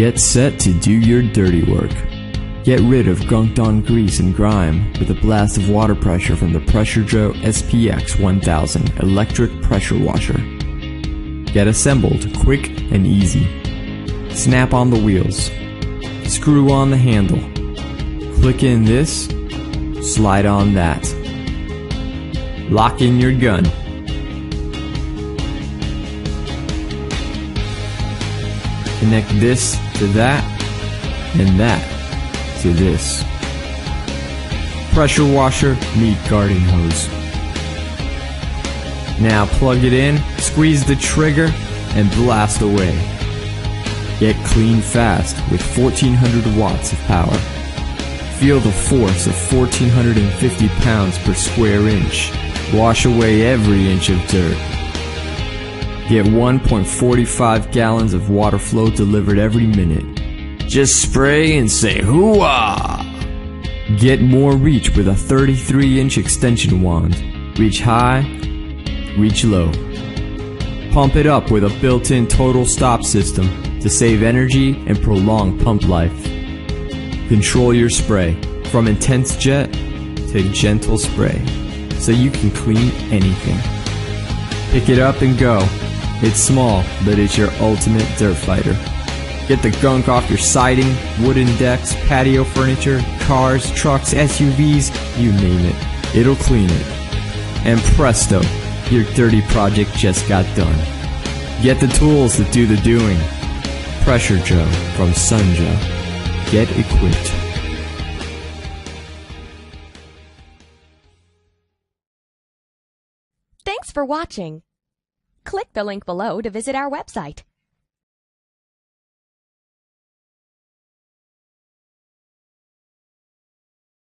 Get set to do your dirty work. Get rid of gunked-on grease and grime with a blast of water pressure from the Pressure Joe SPX 1000 electric pressure washer. Get assembled quick and easy. Snap on the wheels. Screw on the handle. Click in this. Slide on that. Lock in your gun. Connect this to that and that to this. Pressure washer meet garden hose. Now plug it in, squeeze the trigger, and blast away. Get clean fast with 1400 watts of power. Feel the force of 1450 pounds per square inch. Wash away every inch of dirt. Get 1.45 gallons of water flow delivered every minute. Just spray and say hoo-ah! Get more reach with a 33-inch extension wand. Reach high, reach low. Pump it up with a built-in total stop system to save energy and prolong pump life. Control your spray from intense jet to gentle spray so you can clean anything. Pick it up and go. It's small, but it's your ultimate dirt fighter. Get the gunk off your siding, wooden decks, patio furniture, cars, trucks, SUVs, you name it. It'll clean it. And presto, your dirty project just got done. Get the tools that do the doing. Pressure Joe from Sun Joe. Get equipped. Thanks for watching. Click the link below to visit our website.